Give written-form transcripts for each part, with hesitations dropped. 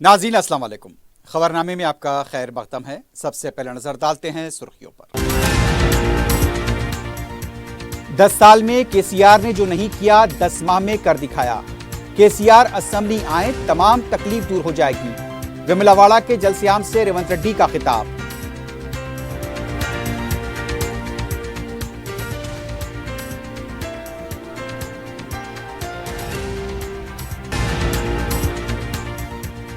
नाज़रीन अस्सलाम वालेकुम। खबरनामे में आपका खैर मक़दम है। सबसे पहले नजर डालते हैं सुर्खियों पर। 10 साल में केसीआर ने जो नहीं किया 10 माह में कर दिखाया। केसीआर असेंबली आए तमाम तकलीफ दूर हो जाएगी। विमलावाड़ा के जलस्याम से रेवंत रेड्डी का खिताब।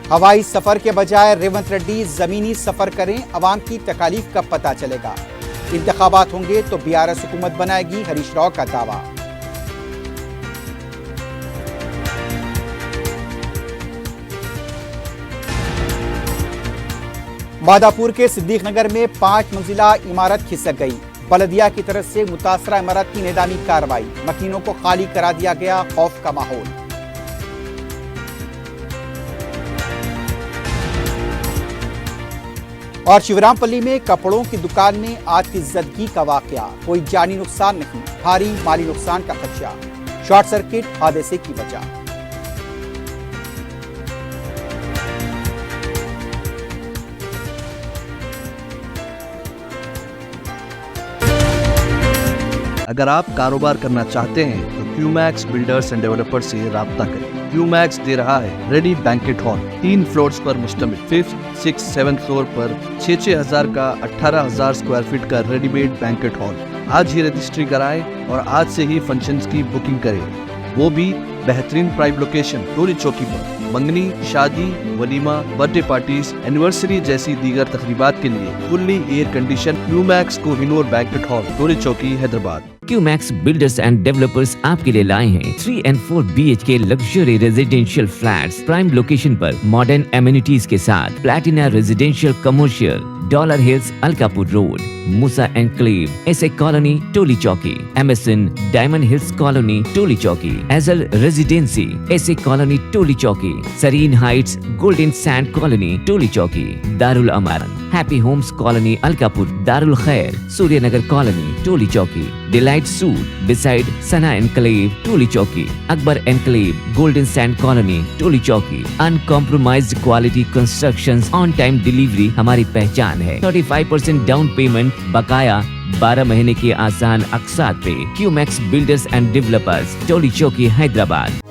हवाई सफर के बजाय रेवंत रेड्डी जमीनी सफर करें, अवाम की तकालीफ का पता चलेगा। इंतखाबात होंगे तो बीआरएस हुकूमत बनाएगी, हरीश राव का दावा। मादापुर के सिद्दीक नगर में 5 मंजिला इमारत खिसक गई। बलदिया की तरफ से मुतासरा इमारत की निदामी कार्रवाई, मकीनों को खाली करा दिया गया, खौफ का माहौल। और शिवरामपल्ली में कपड़ों की दुकान में आग की जदगी का वाकया, कोई जानी नुकसान नहीं, भारी माली नुकसान का खदशा। शॉर्ट सर्किट हादसे की वजह। अगर आप कारोबार करना चाहते हैं तो क्यूमैक्स बिल्डर्स एंड डेवलपर्स से राब्ता करें। क्यूमैक्स दे रहा है रेडी बैंकेट हॉल, 3 फ्लोर्स पर मुश्तमिल। 5th, 6th, 7th फ्लोर पर 6-6 हजार का 18,000 स्क्वायर फीट का रेडीमेड बैंकेट हॉल। आज ही रजिस्ट्री कराएं और आज से ही फंक्शंस की बुकिंग करें, वो भी बेहतरीन प्राइम लोकेशन टोरी चौकी पर। मंगनी, शादी, वलीमा, बर्थडे पार्टीज, एनिवर्सरी जैसी दीगर तकरीबात के लिए fully air condition Qmax Kohinoor banquet hall, Tori Chowki, Hyderabad. Qmax builders and developers आपके लिए लाए हैं 3 and 4 BHK luxury residential flats prime location पर मॉडर्न एमिनिटीज के साथ। Platina residential commercial, Dollar Hills, Alkapur road, Moosa enclave, SA colony, Toli Chowki, MSN Diamond Hills colony, Toli Chowki, Ajal residency, SA colony, Toli Chowki, Sareen Heights, Golden Sand colony, Toli Chowki, Darul Aman, happy Homes colony, Alkapur, Darul Khair, Suryanagar colony, Toli Chowki, Delight Suite beside Sana enclave, Toli Chowki, Akbar enclave, Golden Sand colony, Toli Chowki. Uncompromised quality constructions, on time delivery हमारी पहचान है। 35% down payment, बकाया 12 महीने की आसान अक़सात पे। QMax builders and developers, टोली चौकी, हैदराबाद।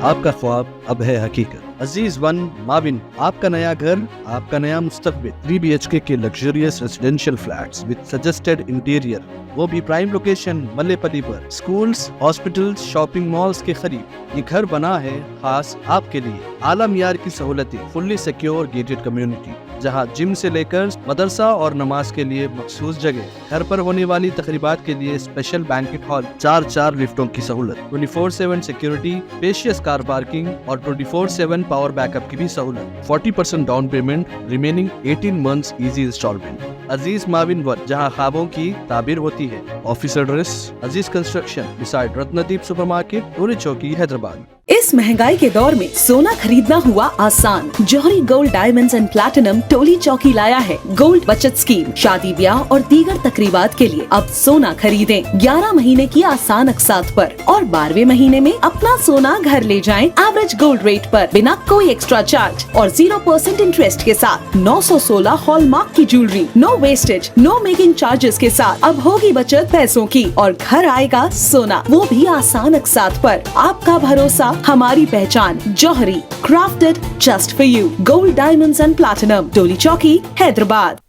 आपका ख्वाब अब है हकीकत। अजीज वन माविन, आपका नया घर, आपका नया मुस्तकबिल। 3 BHK के luxurious residential flats with suggested interior, वो भी प्राइम लोकेशन मल्लेपल्ली पर। स्कूल्स, हॉस्पिटल्स, शॉपिंग मॉल्स के करीब ये घर बना है खास आपके लिए। आला मियार की सहूलतें, फुल्ली सिक्योर गेटेड कम्युनिटी, जहां जिम से लेकर मदरसा और नमाज के लिए मखसूस जगह। घर पर होने वाली तकरीबात के लिए स्पेशल बैंकेट हॉल, 4 लिफ्टों की सहूलत, 24/7 सिक्योरिटी, स्पेशियस कार पार्किंग और 24/7 पावर बैकअप की भी सहूलत। 40% down payment, remaining 18 months easy instalment. Aziz माविन वन, जहां ख्वाबों की ताबीर होती है। Office address Aziz construction beside Ratnadeep supermarket, Tori Chowki, Hyderabad. इस महंगाई के दौर में सोना खरीदना हुआ आसान। जौहरी gold diamonds and platinum Toli चौकी लाया है गोल्ड बचत स्कीम। शादी ब्याह और दीगर तकरीबात के लिए अब सोना खरीदें 11 महीने की आसान अक़सात पर और 12वें महीने में अपना सोना घर ले जाएं एवरेज गोल्ड रेट पर, बिना कोई एक्स्ट्रा चार्ज और 0% इंटरेस्ट के साथ। 916 हॉलमार्क की jewellery, no wastage, no making charges के साथ। अब होगी बचत पैसों की और घर आएगा सोना, वो भी आसान अक़सात पर। आपका भरोसा, हमारी पहचान। Johari, crafted just for you. Gold diamonds and platinum, Toli Chowki, Hyderabad.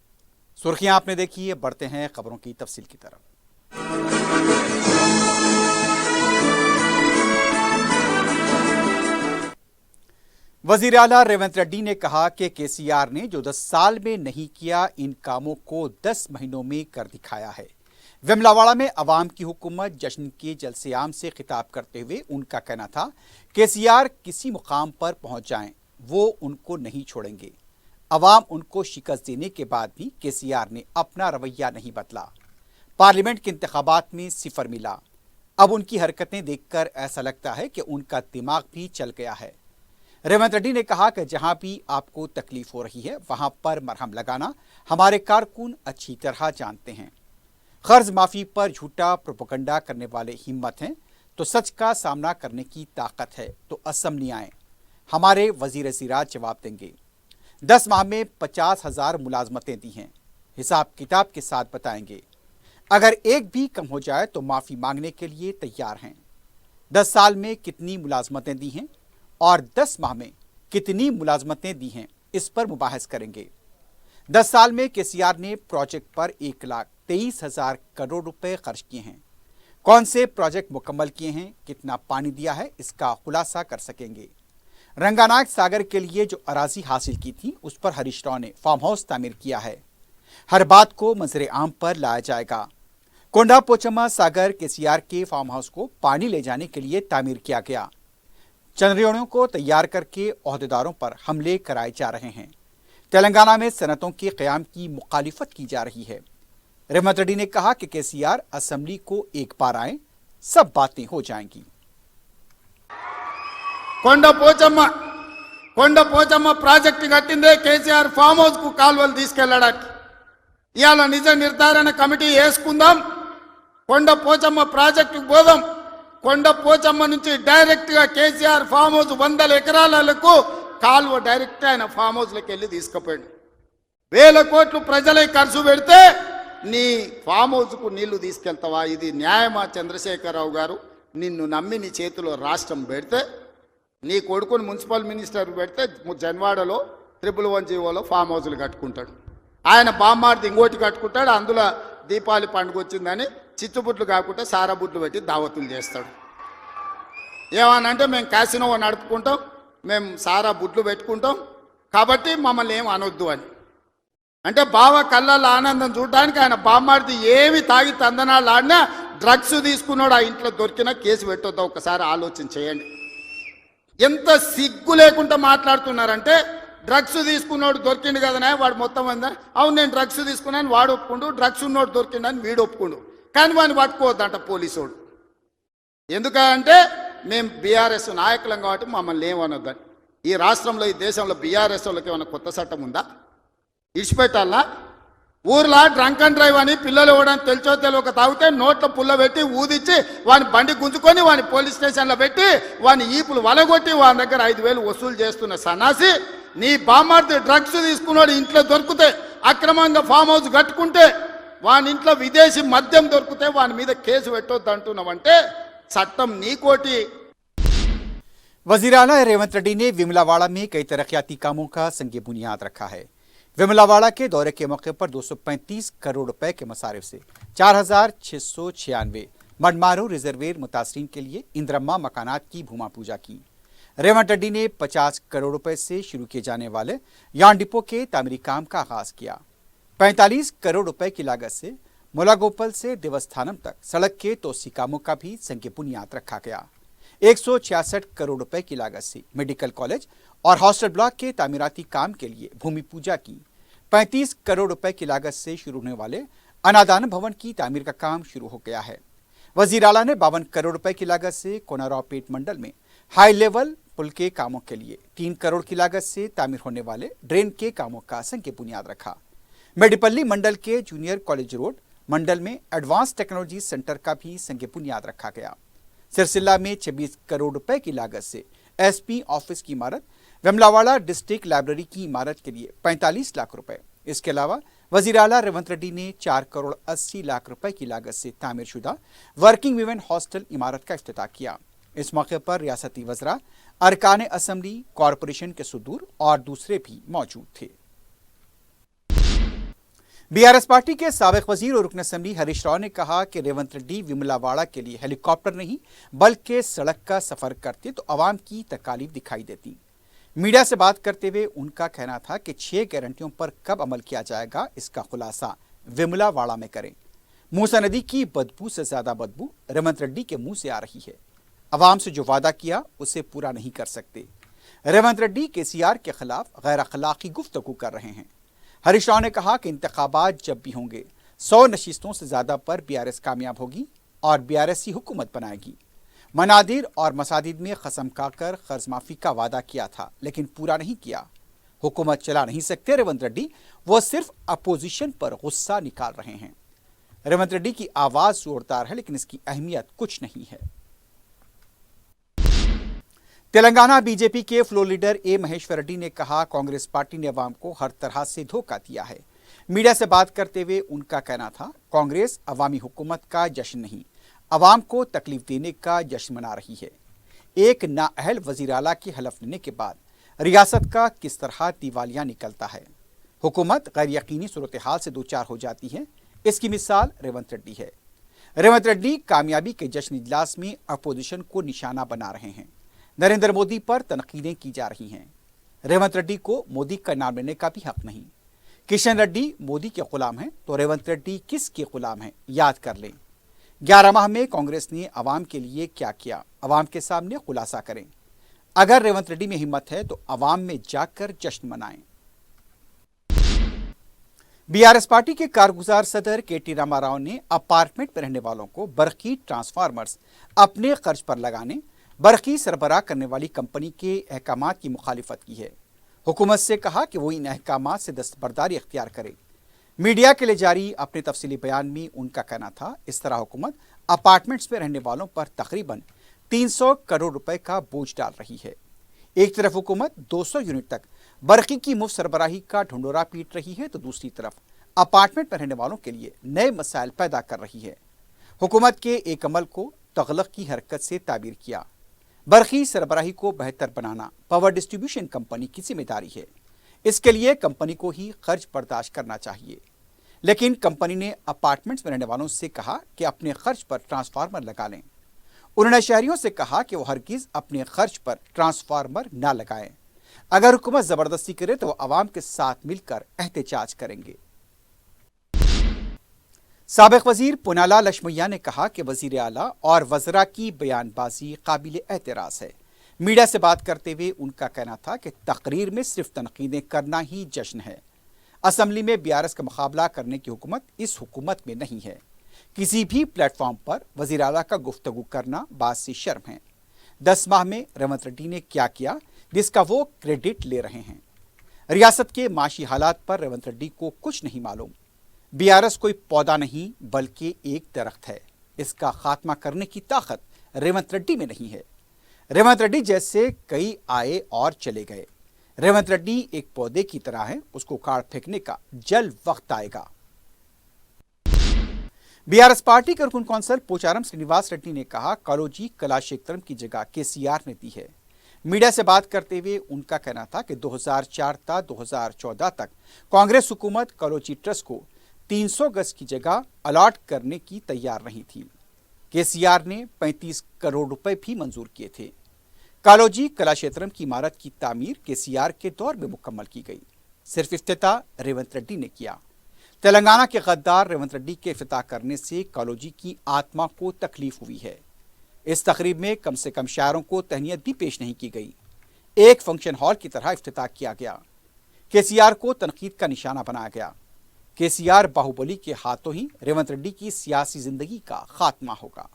सुर्खियां आपने देखी है, बढ़ते हैं खबरों की तफसील की तरफ। वजीर आला रेवंत रेड्डी ने कहा कि केसीआर ने जो 10 साल में नहीं किया, इन कामों को 10 महीनों में कर दिखाया है। विमलावाड़ा में अवाम की हुकूमत जश्न के जलस्याम से खिताब करते हुए उनका कहना था, केसीआर किसी मुकाम पर पहुंच जाएं, वो उनको नहीं छोड़ेंगे। अवाम उनको शिकस्त देने के बाद भी केसीआर ने अपना रवैया नहीं बदला। पार्लियामेंट के इंतखाबात में 0 मिला। अब उनकी हरकतें देखकर ऐसा लगता है कि उनका दिमाग भी चल गया है। रेवंत रेड्डी ने कहा कि जहां भी आपको तकलीफ हो रही है, वहां पर मरहम लगाना हमारे कारकुन अच्छी तरह जानते हैं। कर्ज माफी पर झूठा प्रोपेगेंडा करने वाले हिम्मत हैं तो सच का सामना करने की ताकत है तो असेंबली आएं। हमारे वजीर ज़राअत जवाब देंगे। 10 माह में 50,000 मुलाजमतें दी हैं, हिसाब किताब के साथ बताएंगे। अगर एक भी कम हो जाए तो माफ़ी मांगने के लिए तैयार हैं। 10 साल में कितनी मुलाजमतें दी हैं और 10 माह में कितनी मुलाजमतें दी हैं, इस पर मुबाहस करेंगे। 10 साल में केसीआर ने प्रोजेक्ट पर 1,23,000 करोड़ रुपए खर्च किए हैं। कौन से प्रोजेक्ट मुकम्मल किए हैं, कितना पानी दिया है, इसका खुलासा कर सकेंगे। रंगानायक सागर के लिए जो अराजी हासिल की थी, उस पर हरीश राव ने फार्म हाउस तामीर किया है। हर बात को मंजर आम पर लाया जाएगा। कोंडा पोचम्मा सागर केसीआर के फार्म हाउस को पानी ले जाने के लिए तामीर किया गया। चंद्रियों को तैयार करके ओहदेदारों पर हमले कराए जा रहे हैं। तेलंगाना में सनतों के क़याम की मुखालिफत की जा रही है। रेवंत रेड्डी ने कहा कि केसीआर असेंबली को एक बार आए, सब बातें हो जाएंगी। కొండ పోచమ్మ ప్రాజెక్టు కట్టిందే కేసీఆర్ ఫామ్ హౌస్ కు కాల్వలు తీసుకెళ్లడానికి. ఇవాళ నిజ నిర్ధారణ కమిటీ వేసుకుందాం, కొండ పోచమ్మ ప్రాజెక్టుకు పోదాం. కొండ పోచమ్మ నుంచి డైరెక్ట్ గా కేసీఆర్ ఫామ్ హౌస్ 100 ఎకరాలకు కాల్వ డైరెక్ట్ ఆయన ఫామ్ హౌస్ లోకి వెళ్ళి తీసుకుపోయాడు. 1000 కోట్లు ప్రజలే ఖర్చు పెడితే నీ ఫామ్ హౌస్ కు నీళ్లు తీసుకెళ్తావా? ఇది న్యాయమా? చంద్రశేఖరరావు గారు, నిన్ను నమ్మి నీ చేతిలో రాష్ట్రం పెడితే, నీ కొడుకుని మున్సిపల్ మినిస్టర్ పెడితే జన్వాడలో 111 జీవోలో ఫామ్ హౌస్లు కట్టుకుంటాడు. ఆయన బామ్మార్ది ఇంకోటి కట్టుకుంటాడు. అందులో దీపావళి పండుగ వచ్చిందని చిచ్చుబుట్లు కాకుండా సారా బుట్లు పెట్టి దావతులు చేస్తాడు. ఏమనంటే మేము క్యాసినో నడుపుకుంటాం, మేము సారా బుట్లు పెట్టుకుంటాం, కాబట్టి మమ్మల్ని ఏం అనొద్దు అని. అంటే బావ కళ్ళల్లో ఆనందం చూడడానికి ఆయన బామ్మార్ది ఏమి తాగి తందనాలు ఆడినా డ్రగ్స్ తీసుకున్నాడు ఆ ఇంట్లో దొరికినా కేసు పెట్టొద్దా? ఒకసారి ఆలోచన చేయండి. ఎంత సిగ్గు లేకుండా మాట్లాడుతున్నారంటే, డ్రగ్స్ తీసుకున్నాడు దొరికిండు కదనే వాడు మొత్తం అందా, అవును నేను డ్రగ్స్ తీసుకున్నాను వాడు ఒప్పుకుండు, డ్రగ్స్ ఉన్నోడు దొరికిండని వీడు ఒప్పుకుండు, కానీ వాడిని పట్టుకోవద్దంట పోలీసోడు. ఎందుకంటే మేము బీఆర్ఎస్ నాయకులం కాబట్టి మమ్మల్ని ఏమనొద్దని. ఈ రాష్ట్రంలో ఈ దేశంలో బీఆర్ఎస్ వాళ్ళకి ఏమైనా కొత్త చట్టం ఉందా? ఇడిచిపెట్టాలా? ఊర్లో డ్రంక్ అండ్ డ్రైవ్ అని పిల్లలు ఇవ్వడానికి తెలిసో తెలియక తాగితే నోట్లో పుల్ల పెట్టి ఊదిచ్చి వాని బండి గుంజుకొని వాని పోలీస్ స్టేషన్లో పెట్టి వాని ఈపులు వలగొట్టి వాని దగ్గర 5,000 వసూలు చేస్తున్న సన్నాసి, నీ బామ్మార్ది డ్రగ్స్ తీసుకున్నాడు ఇంట్లో దొరికితే, అక్రమంగా ఫామ్ హౌస్ కట్టుకుంటే, వాని ఇంట్లో విదేశీ మద్యం దొరికితే వాని మీద కేసు పెట్టొద్దు అంటున్నావంటే చట్టం నీకోటి. वजीर आला रेवंत रेड्डी ने विमलावाड़ा में कई तरक्याती कामों का संग बुनियाद रखा है। विमलावाड़ा के दौरे के मौके पर 235 करोड़ रुपए के मसारिफ से 4,696 मडमारू रिजर्वेर मुतासरीन के लिए इंद्रम्मा मकानात की भूमा पूजा की। रेवंत रेड्डी ने 50 करोड़ रुपए से शुरू किए जाने वाले यान डिपो के तामीरी काम का आगाज किया। 45 करोड़ रुपए की लागत से मुलागोपल से देवस्थानम तक सड़क के तोसी कामों का भी संग बुनियाद रखा गया। 166 करोड़ रुपए की लागत से मेडिकल कॉलेज और हॉस्टल ब्लॉक के तामीराती काम के लिए भूमि पूजा की। 35 करोड़ रुपए की लागत से शुरू होने वाले अनादान भवन की तामीर का काम शुरू हो गया है। वजीर आला ने 52 करोड़ रुपए की लागत से कोनारावपेट मंडल में हाई लेवल पुल के कामों के लिए 3 करोड़ की लागत से तामीर होने वाले ड्रेन के कामों का संग बुनियाद रखा। मेडिपल्ली मंडल के जूनियर कॉलेज रोड मंडल में एडवांस टेक्नोलॉजी सेंटर का भी संग बुनियाद रखा गया। सिरसिल्ला में 26 करोड़ रुपए की लागत से एसपी ऑफिस की इमारत, विमलावाड़ा डिस्ट्रिक्ट लाइब्रेरी की इमारत के लिए 45 लाख रुपए। इसके अलावा वजीर आला रेवंत रेड्डी ने 4 करोड़ 80 लाख रुपए की लागत से तामीरशुदा वर्किंग विमेन हॉस्टल इमारत का इफ्तिताह किया। इस मौके पर रियासती वज़रा, अरकान असम्बली, कॉरपोरेशन के सुदूर और दूसरे भी मौजूद थे। बीआरएस पार्टी के साबिक वजीर और रुकन असम्बली हरीश राव ने कहा कि रेवंत रेड्डी विमलावाड़ा के लिए हेलीकॉप्टर नहीं बल्कि सड़क का सफर करते तो आवाम की तकालीफ दिखाई देती। मीडिया से बात करते हुए उनका कहना था कि 6 गारंटियों पर कब अमल किया जाएगा, इसका खुलासा विमलावाड़ा में करें। मूसा नदी की बदबू से ज्यादा बदबू रेवंत रेड्डी के मुंह से आ रही है। अवाम से जो वादा किया उसे पूरा नहीं कर सकते। रेवंत रेड्डी केसीआर के खिलाफ गैर अखलाकी गुफ्तगू कर रहे हैं। हरीश राव ने कहा कि इंतखाबात जब भी होंगे 100 नशिस्तों से ज्यादा पर बीआरएस कामयाब होगी और बीआरएस ही हुकूमत बनाएगी। मनादिर और मसाजिद में कसम खाकर कर्ज माफी का वादा किया था लेकिन पूरा नहीं किया। हुकूमत चला नहीं सकते रेवंत रेड्डी, वो सिर्फ अपोजिशन पर गुस्सा निकाल रहे हैं। रेवंत रेड्डी की आवाज जोरदार है लेकिन इसकी अहमियत कुछ नहीं है। तेलंगाना बीजेपी के floor leader A Maheshwar Reddy ने कहा, कांग्रेस पार्टी ने अवाम को हर तरह से धोखा दिया है। मीडिया से बात करते हुए उनका कहना था, कांग्रेस अवामी हुकूमत का जश्न नहीं, अवाम को तकलीफ देने का जश्न मना रही है। एक नाअहल वजीर आला के हलफ लेने के बाद रियासत का किस तरह दिवालिया निकलता है। हुकूमत गैर यकीनी सूरत हाल से दो चार हो जाती है। इसकी मिसाल रेवंत रेड्डी है। रेवंत रेड्डी कामयाबी के जश्न इजलास में अपोजिशन को निशाना बना रहे हैं। नरेंद्र मोदी पर तनकीदें की जा रही हैं। रेवंत रेड्डी को मोदी का नाम लेने का भी हक नहीं। किशन रेड्डी मोदी के गुलाम हैं तो रेवंत रेड्डी किसके गुलाम हैं, याद कर लें। 11 माह में कांग्रेस ने अवाम के लिए क्या किया, अवाम के सामने खुलासा करें। अगर रेवंत रेड्डी में हिम्मत है तो अवाम में जाकर जश्न मनाएं। बीआरएस पार्टी के कारगुजार सदर केटी रामाराव ने अपार्टमेंट में रहने वालों को बरकी ट्रांसफार्मर्स अपने खर्च पर लगाने, बरकी सरबराह करने वाली कंपनी के अहकामात की मुखालिफत की है। हुकूमत से कहा कि वो इन अहकामात से दस्तबरदारी इख्तियार करे। मीडिया के लिए जारी अपने तफसीली बयान में उनका कहना था, इस तरह हुकूमत अपार्टमेंट्स में रहने वालों पर तकरीबन 300 करोड़ रुपए का बोझ डाल रही है। एक तरफ हुकूमत 200 यूनिट तक बरकी की मुफ्त सरबराही का ढंढोरा पीट रही है तो दूसरी तरफ अपार्टमेंट में रहने वालों के लिए नए मसाइल पैदा कर रही है। हुकूमत के एक अमल को तगलक की हरकत से ताबीर किया। बरकी सरबराही को बेहतर बनाना पावर डिस्ट्रीब्यूशन कंपनी की जिम्मेदारी है। इसके लिए कंपनी को ही खर्च बर्दाश्त करना चाहिए। लेकिन कंपनी ने अपार्टमेंट्स में रहने वालों से कहा कि अपने खर्च पर ट्रांसफार्मर लगा लें। उन्होंने शहरियों से कहा कि वो हरगिज अपने खर्च पर ट्रांसफार्मर ना लगाएं। अगर हुकूमत जबरदस्ती करे तो वो आवाम के साथ मिलकर एहतजाज करेंगे। साबिक वजीर पुनाला लक्ष्मैया ने कहा कि वजीर आला और वज़रा की बयानबाजी काबिल एतराज़ है। मीडिया से बात करते हुए उनका कहना था कि तकरीर में सिर्फ तनकीदें करना ही जश्न है। असम्बली में बीआरएस का मुकाबला करने की हुकूमत इस हुकूमत में नहीं है। किसी भी प्लेटफॉर्म पर वज़ीर आला का गुफ्तगू करना बात से शर्म है। 10 माह में रेवंत रेड्डी ने क्या किया जिसका वो क्रेडिट ले रहे हैं। रियासत के माशी हालात पर रेवंत रेड्डी को कुछ नहीं मालूम। बीआरएस कोई पौधा नहीं बल्कि एक दरख्त है। इसका खात्मा करने की ताकत रेवंत रेड्डी में नहीं है। रेवंत रेड्डी जैसे कई आए और चले गए। रेवंत रेड्डी एक पौधे की तरह है, उसको उखाड़ फेंकने का जल्द वक्त आएगा। बीआरएस पार्टी के रुकन कौंसल पोचारम श्रीनिवास रेड्डी ने कहा, कालोजी कलाक्षेत्रम की जगह केसीआर ने दी है। मीडिया से बात करते हुए उनका कहना था कि 2004 था 2014 तक कांग्रेस हुकूमत कालोजी ट्रस्ट को 300 गज की जगह अलॉट करने की तैयार नहीं थी। केसीआर ने 35 करोड़ रुपए भी मंजूर किए थे। कालोजी कलाक्षेत्रम की इमारत की तामीर केसीआर के दौर में मुकम्मल की गई। सिर्फ इफ्तिताह रेवंत रेड्डी ने किया। तेलंगाना के गद्दार रेवंत रेड्डी के इफ्तिताह करने से कालोजी की आत्मा को तकलीफ हुई है। इस तकरीब में कम से कम शायरों को तहनीत भी पेश नहीं की गई। एक फंक्शन हॉल की तरह इफ्तिताह किया गया। केसीआर को तनकीद का निशाना बनाया गया। केसीआर बाहुबली के हाथों ही रेवंत रेड्डी की सियासी जिंदगी का खात्मा होगा।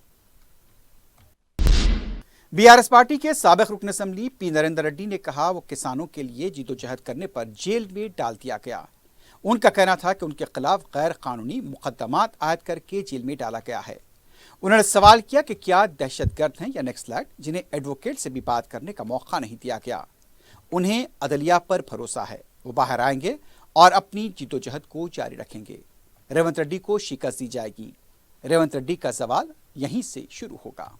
बीआरएस पार्टी के साबिक रुकन असम्बली पी नरेंद्र रेड्डी ने कहा, वो किसानों के लिए जिदोजहद करने पर जेल में डाल दिया गया। उनका कहना था कि उनके खिलाफ गैर कानूनी मुकदमात आयद करके जेल में डाला गया है। उन्होंने सवाल किया कि क्या दहशतगर्द हैं या नक्सलाइट जिन्हें एडवोकेट से भी बात करने का मौका नहीं दिया गया। उन्हें अदलिया पर भरोसा है, वो बाहर आएंगे और अपनी जिदोजहद को जारी रखेंगे। रेवंत रेड्डी को शिकस्त दी जाएगी। रेवंत रेड्डी का सवाल यहीं से शुरू होगा।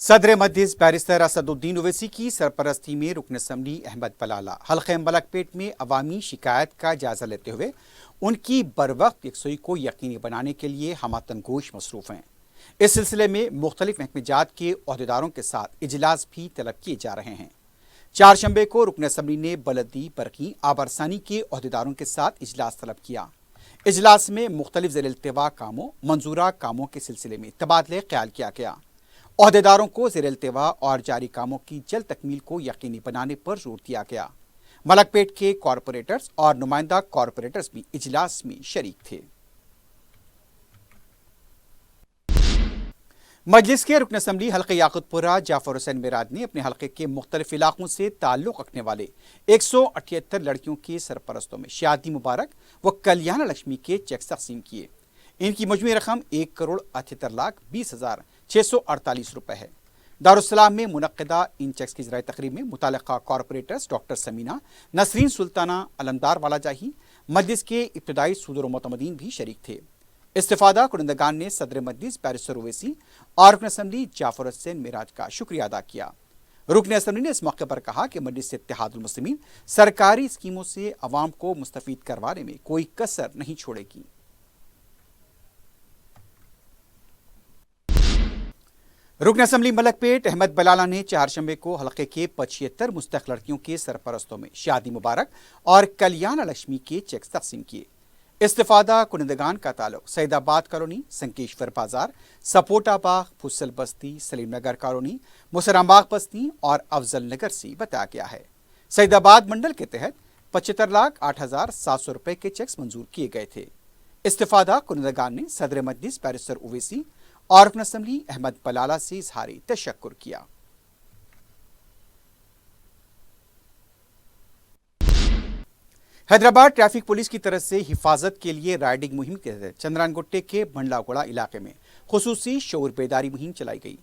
सदर मजलिस बैरिस्टर असदुद्दीन ओवैसी की सरपरस्ती में रुकन असम्बली अहमद बलाला हल्के मलकपेट में अवामी शिकायत का जायजा लेते हुए उनकी बरवक्त यकसुई को यकीनी बनाने के लिए हमतन गोश मसरूफ हैं। इस सिलसिले में मुख्तलिफ महकमेजात के ओहदेदारों के साथ इजलास भी तलब किए जा रहे हैं। 4 शंबे को रुकन असम्बली ने बलदी बरकी आबरसानी के ओहदेदारों के साथ इजलास तलब किया। इजलास में मुख्तलिफ ज़ेर-ए-इल्तिवा कामों मंजूरा कामों के सिलसिले में तबादले ख्याल किया गया। ओहदेदारों को ज़ेर-ए-इल्तिवा और जारी कामों की जल्द तकमील को यकीनी बनाने पर जोर दिया गया। मलकपेट के कॉरपोरेटर्स और नुमाइंदा कॉरपोरेटर्स भी इजलास में शरीक थे। मजलिस के रुकन असम्बली हल्के याकुतपुरा जाफर हुसैन मिराद ने अपने हल्के के मुख्तलिफ इलाकों से ताल्लुक़ रखने वाले 178 लड़कियों के सरपरस्तों में शादी मुबारक व कल्याण लक्ष्मी के चेक तकसीम किए। इनकी मजमूई रकम 1,78,20,000 648 रुपए है। दारुस्सलाम में मुनक्किदा इन चेक्स की इजराई तकरीब में मुतालिका कॉरपोरेटर्स डॉक्टर समीना, नसरीन सुल्ताना, अलमदार वालाजाही, मजलिस के इब्तदाई सदर मोतमदीन भी शरीक थे। इस्तिफादा कुनंदगान ने सदर मजलिस बैरिस्टर ओवैसी और रुकन असम्बली जाफर हुसैन मिराज का शुक्रिया अदा किया। रुकन असम्बली ने इस मौके पर कहा कि मजलिस इत्तेहादुल मुस्लिमीन सरकारी स्कीमों से अवाम को मुस्तफीद करवाने में कोई कसर नहीं छोड़ेगी। रुकन असम्बली मलकपेट अहमद बलाला ने चारशंबे को हलके के 75 मुस्तक लड़कियों के सरपरस्तों में शादी मुबारक और कल्याण लक्ष्मी के चेक्स तकसीम किए। इस्तिफादा कुनंदगान का ताल्लुक सईदाबाद कॉलोनी, संकेश्वर बाजार, सपोटा बाग, फुसल बस्ती, सलीम नगर कॉलोनी, मुसरामबाग बस्ती और अफजल नगर से बताया गया है। सईदाबाद मंडल के तहत 75,08,700 रुपए के चेक्स मंजूर किए गए थे। इस्तिफादा कुनंदगान ने सदर मजलिस बैरिस्टर ओवैसी और रुकन असम्बली अहमद बलाला से इजहारी तशक्कुर किया। हैदराबाद ट्रैफिक पुलिस की तरफ से हिफाजत के लिए राइडिंग मुहिम के तहत चंद्रानगुट्टे के बंडलागोड़ा इलाके में खुसूसी शऊर बेदारी मुहिम चलाई गई।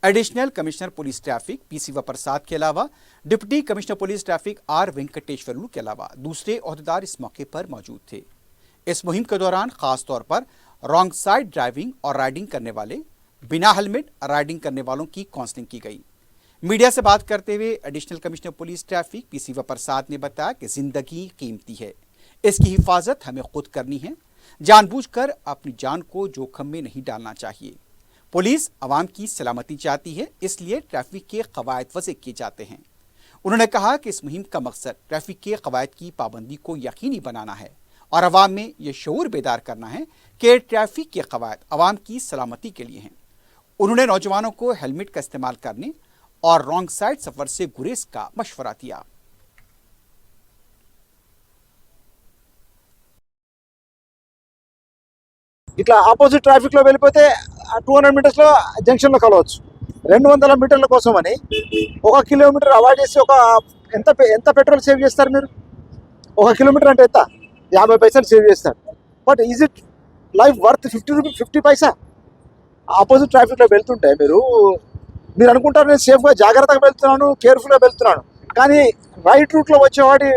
Additional commissioner police traffic PC Prasad के अलावा deputy commissioner police traffic R Venkateshwarlu के अलावा दूसरे ओहदेदार इस मौके पर मौजूद थे। इस मुहिम के दौरान खास तौर पर रॉन्ग साइड ड्राइविंग और राइडिंग करने वाले, बिना हेलमेट राइडिंग करने वालों की काउंसलिंग की गई। मीडिया से बात करते हुए additional commissioner police traffic PC Prasad ने बताया कि जिंदगी कीमती है, इसकी हिफाजत हमें खुद करनी है। जानबूझकर अपनी जान को जोखिम में नहीं डालना चाहिए। पुलिस आवाम की सलामती चाहती है, इसलिए ट्रैफिक के कवायद वज़े किए जाते हैं। उन्होंने कहा कि इस मुहिम का मकसद ट्रैफिक के कवायद की पाबंदी को यकीनी बनाना है और आवाम में यह शऊर बेदार करना है कि ट्रैफिक के कवायद आवाम की सलामती के लिए हैं। उन्होंने नौजवानों को हेलमेट का इस्तेमाल करने और रॉन्ग साइड सफर से गुरेज का मशवरा दिया। ఇట్లా ఆపోజిట్ ట్రాఫిక్ లో వెళ్ళిపోతే 200 మీటర్స్ లో జంక్షన్ లో కలవచ్చు. 200 మీటర్ల కోసం అని 1 కిలోమీటర్ అవాయిడ్ చేసి ఒక ఎంత పెట్రోల్ సేవ్ చేస్తారు మీరు? 1 కిలోమీటర్ అంటే ఎంత? 50 పైసలు సేవ్ చేస్తారు. But is it life worth 50 Paisa? Opposite traffic లో వెళ్తుంటే మీరు అనుకుంటారు నేను సేఫ్గా జాగ్రత్తగా వెళ్తున్నాను, కేర్ఫుల్గా వెళ్తున్నాను. కానీ రైట్ రూట్లో వచ్చేవాడు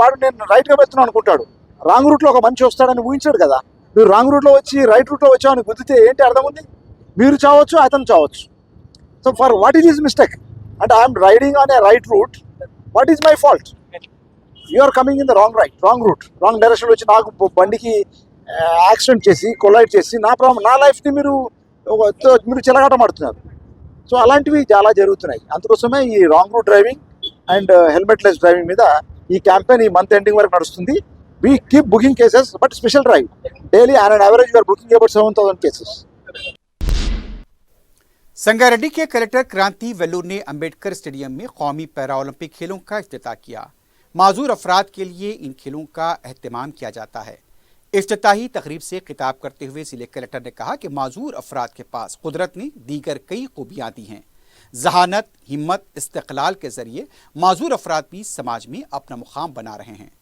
వాడు నేను రైట్గా వెళ్తున్నాను అనుకుంటాడు. రాంగ్ రూట్లో ఒక మనిషి వస్తాడని ఊహించాడు కదా. మీరు రాంగ్ రూట్లో వచ్చి రైట్ రూట్లో వచ్చామని గుద్దితే ఏంటి అర్థం ఉంది? మీరు చావచ్చు, అతను చావచ్చు. So for what is his mistake? అంటే I'm riding on a right route, what is my fault? You are coming in the wrong route, wrong direction వచ్చి నాకు బండికి యాక్సిడెంట్ చేసి కొలైడ్ చేసి నా లైఫ్ని మీరు చెలగాటం ఆడుతున్నారు. సో అలాంటివి చాలా జరుగుతున్నాయి. అందుకోసమే ఈ wrong route driving and helmet less driving మీద ఈ క్యాంపెయిన్ ఈ మంత్ ఎండింగ్ వరకు నడుస్తుంది. We keep booking cases, but special drive. Daily, on an average, we are booking about 7,000 cases. Sangareddy के कलेक्टर क्रांति वेल्लूर ने अंबेडकर स्टेडियम में कौमी पैरा ओलंपिक खेलों का इफ्तिताह किया। माजूर अफराद के लिए इन खेलों का एहतमाम किया जाता है। इफ्तिताही तकरीब से खिताब करते हुए जिले कलेक्टर ने कहा कि माजूर अफराद के पास कुदरत ने दीगर कई खूबियाँ दी हैं। जहानत, हिम्मत, इस्तिक़लाल के जरिए माजूर अफराद भी समाज में अपना मुकाम बना रहे हैं।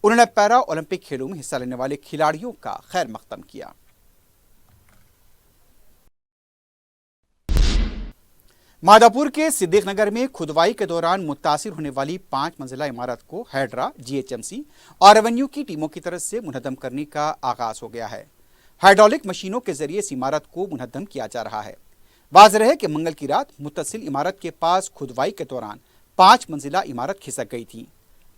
उन्होंने पैरा ओलंपिक खेलों में हिस्सा लेने वाले खिलाड़ियों का खैर मकदम किया। मादापुर के सिद्दीक नगर में खुदवाई के दौरान मुतासिर होने वाली 5 मंजिला इमारत को हैड्रा, GHMC और रेवेन्यू की टीमों की तरफ से मुनहदम करने का आगाज हो गया है। हाइड्रोलिक मशीनों के जरिए इस इमारत को मुनहदम किया जा रहा है। वाज़ेह है कि मंगल की रात मुत्तसिल इमारत के पास खुदवाई के दौरान 5 मंजिला इमारत खिसक गई थी।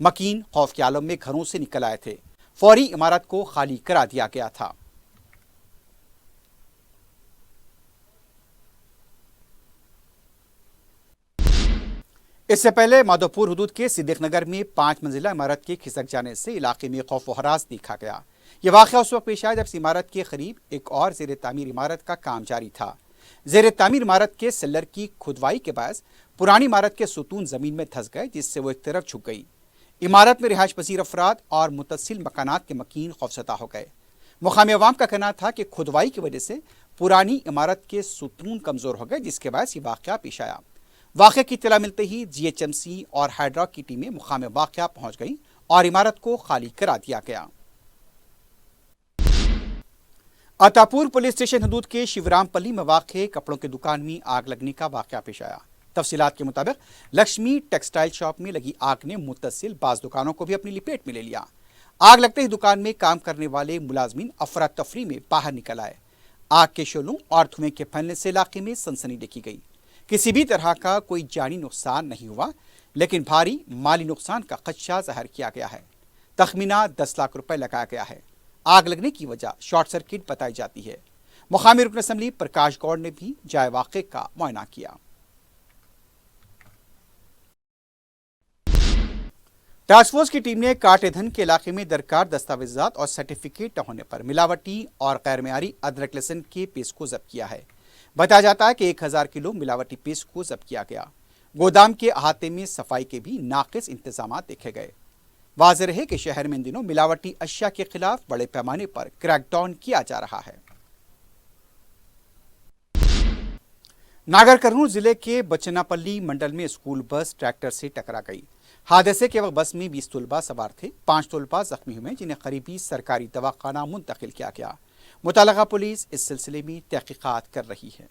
मकीन खौफ के आलम में घरों से निकल आए थे। फौरी इमारत को खाली करा दिया गया था। इससे पहले माधोपुर हुदूद के सिद्दीक नगर में 5 मंजिला इमारत के खिसक जाने से इलाके में खौफ व हरास देखा गया। यह वाक़या उस वक्त पेश आया जब इस इमारत के करीब एक और ज़ेर तामीर इमारत का काम जारी था। ज़ेर तामीर इमारत के सेलर की खुदवाई के बायस पुरानी इमारत के सुतून ज़मीन में धंस गए, जिससे वो एक तरफ झुक गई। इमारत में रिहाइश पजीर अफराद और मुतसिल मकानात के मकीन खौफसदा हो गए। मुकामी अवाम का कहना था कि खुदवाई की वजह से पुरानी इमारत के सुतून कमज़ोर हो गए, जिसके बायस ये वाक़या पेश आया। वाक़े की इत्तला मिलते ही GHMC और हाइड्रा की टीमें मुकाम वाक़या पहुँच गईं और इमारत को खाली करा दिया गया। अतापुर पुलिस स्टेशन हदूद के शिवरामपल्ली में वाक़े कपड़ों की दुकान में आग लगने का वाक़या पेश आया। तफसीलात के मुताबिक लक्ष्मी टेक्सटाइल शॉप में लगी आग ने मुत्तसिल बाज़ दुकानों को भी अपनी लपेट में ले लिया। आग लगते ही दुकान में काम करने वाले मुलाजमीन अफरा तफरी में बाहर निकल आए। आग के शोलों और धुएं के फैलने से इलाके में सनसनी देखी गई। किसी भी तरह का कोई जानी नुकसान नहीं हुआ, लेकिन भारी माली नुकसान का खदशा ज़ाहिर किया गया है। तखमीना 10 लाख रुपए लगाया गया है। आग लगने की वजह शॉर्ट सर्किट बताई जाती है। मुकामी रुकन असम्बली प्रकाश गौड़ ने भी जाए वाक़े का मुआयना किया। टास्क फोर्स की टीम ने काटेधन के इलाके में दरकार दस्तावेजात और सर्टिफिकेट न होने पर मिलावटी और गैर मेयारी अदरक लहसुन के पेस्ट को जब्त किया है। बताया जाता है कि 1000 किलो मिलावटी पेस्ट को जब्त किया गया। गोदाम के अहाते में सफाई के भी नाकिस इंतजाम देखे गए। वाज़ेह रहे कि शहर में इन दिनों मिलावटी अशिया के खिलाफ बड़े पैमाने पर क्रैकडाउन किया जा रहा है। नागर कर्नूल जिले के बचनापल्ली मंडल में स्कूल बस ट्रैक्टर से टकरा गई। हादसे के वक्त बस में 20 तलबा सवार थे। 5 तलबा जख्मी हुए, जिन्हें करीबी सरकारी दवाखाना मुंतकिल किया गया। मुतलका पुलिस इस सिलसिले में तहकीकात कर रही है।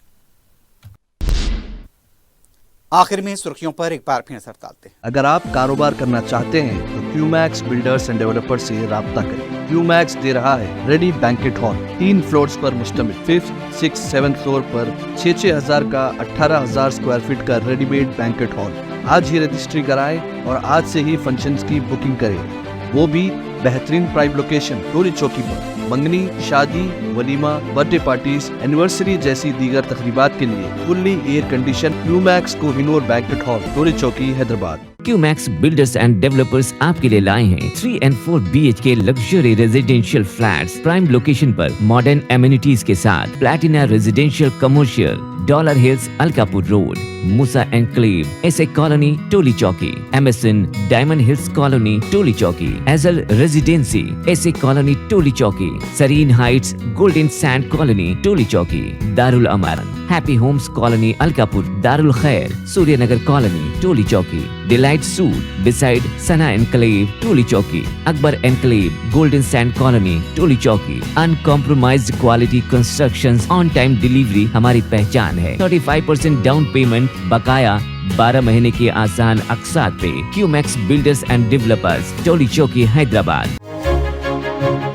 आखिर में सुर्खियों पर एक बार फिर नजर डालते हैं। अगर आप कारोबार करना चाहते हैं तो क्यूमैक्स बिल्डर्स एंड डेवलपर्स से राब्ता करें। क्यूमैक्स दे रहा है रेडी बैंकेट हॉल, 3 फ्लोर्स पर मुश्तमिल। 5th, 6th, 7th फ्लोर पर 6,000 का 18,000 स्क्वायर फीट का रेडीमेड बैंकेट हॉल। आज ही रजिस्ट्री कराएं और आज से ही फंक्शंस की बुकिंग करें, वो भी बेहतरीन प्राइम लोकेशन टोली चौकी पर। मंगनी, शादी, वलीमा, बर्थडे पार्टीज, एनिवर्सरी जैसी दीगर तकरीबात के लिए fully air condition Qmax Kohinoor banquet hall, Toli Chowki, Hyderabad. Qmax builders and developers आपके लिए लाए हैं 3 and 4 BHK luxury residential flats prime location पर मॉडर्न एमिनिटीज के साथ। Platina residential commercial, Dollar Hills, Alkapur road, Moosa enclave, SA colony, Toli Chowki, MSN Diamond Hills colony, Toli Chowki, Ajal residency, SA colony, Toli Chowki, Sareen Heights, Golden Sand colony, Toli Chowki, Darul Amaran, happy Homes colony, Alkapur, Darul Khair, Suryanagar colony, Toli Chowki, Delight Suite beside Sana enclave, Toli Chowki, Akbar enclave, Golden Sand colony, Toli Chowki. Uncompromised quality constructions, on time delivery हमारी पहचान है। 35% down payment, बकाया 12 महीने की आसान अक़सात पे। QMax builders and developers, टोली चौकी, हैदराबाद।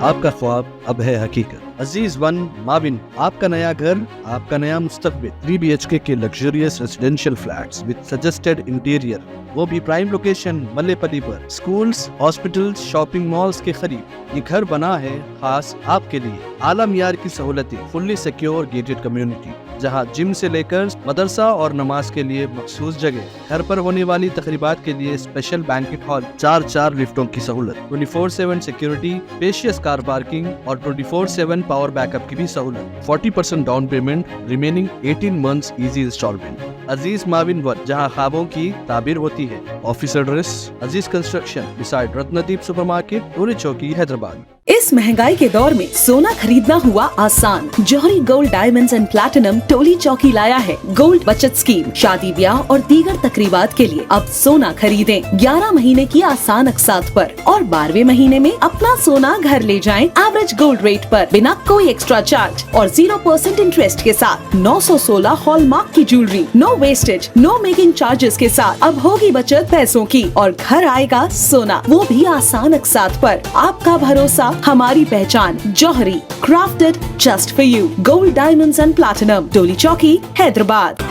आपका ख्वाब अब है हकीकत। अजीज वन माविन, आपका नया घर, आपका नया मुस्तकबिल। 3 BHK के luxurious residential flats with suggested interior, वो भी प्राइम लोकेशन मल्लेपल्ली पर। स्कूल्स, हॉस्पिटल्स, शॉपिंग मॉल्स के करीब ये घर बना है खास आपके लिए। आला मियार की सहूलतें, फुल्ली सिक्योर गेटेड कम्युनिटी, जहां जिम से लेकर मदरसा और नमाज के लिए मखसूस जगह। घर पर होने वाली तकरीबात के लिए स्पेशल बैंकेट हॉल, 4 लिफ्टों की सहूलत, 24/7 सिक्योरिटी, स्पेशियस कार पार्किंग और 24/7 पावर बैकअप की भी सहूलत। 40% down payment, remaining 18 months easy instalment. Aziz माविन वन, जहां ख्वाबों की ताबीर होती है। Office address Aziz construction beside Ratnadeep supermarket, Toli Chowki, Hyderabad. इस महंगाई के दौर में सोना खरीदना हुआ आसान। जौहरी gold diamonds and platinum Toli चौकी लाया है गोल्ड बचत स्कीम। शादी ब्याह और दीगर तकरीबात के लिए अब सोना खरीदें 11 महीने की आसान अक़सात पर और 12वें महीने में अपना सोना घर ले जाएं एवरेज गोल्ड रेट पर, बिना कोई एक्स्ट्रा चार्ज और 0% इंटरेस्ट के साथ। 916 हॉलमार्क की jewellery, no wastage, no making charges के साथ। अब होगी बचत पैसों की और घर आएगा सोना, वो भी आसान अक़सात पर। आपका भरोसा, हमारी पहचान। Johari, crafted just for you. Gold diamonds and platinum, Toli Chowki, Hyderabad.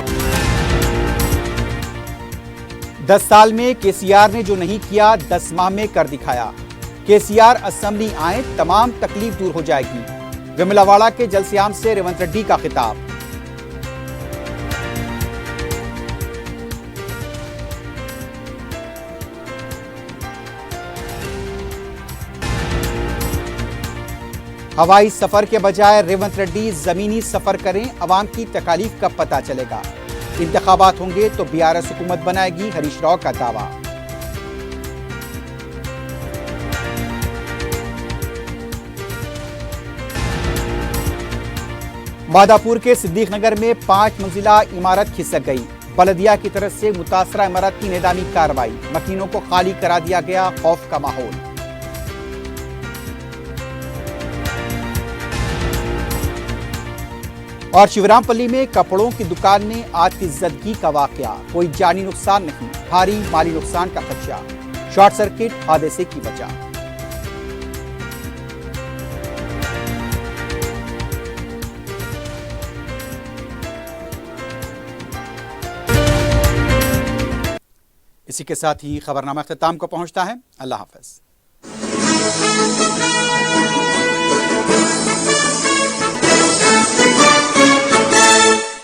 10 साल में केसीआर ने जो नहीं किया 10 माह में कर दिखाया। केसीआर असेंबली आए, तमाम तकलीफ दूर हो जाएगी। विमलावाड़ा के जलसियाम से रेवंत रेड्डी का खिताब। हवाई सफर के बजाय रेवंत रेड्डी जमीनी सफर करें, अवाम की तकालीफ का पता चलेगा। इंतखाबात होंगे तो बीआरएस हुकूमत बनाएगी, हरीश राव का दावा। मादापुर के सिद्दीक नगर में 5 मंजिला इमारत खिसक गई। बलदिया की तरफ से मुतासरा इमारत की निदानी कार्रवाई, मकीनों को खाली करा दिया गया, खौफ का माहौल। और शिवरामपल्ली में कपड़ों की दुकान में आतिशबाजी का वाकया, कोई जानी नुकसान नहीं, भारी माली नुकसान का खदशा, शॉर्ट सर्किट हादसे की वजह। इसी के साथ ही खबरनामा अख्ताम को पहुंचता है। अल्लाह हाफ़िज़।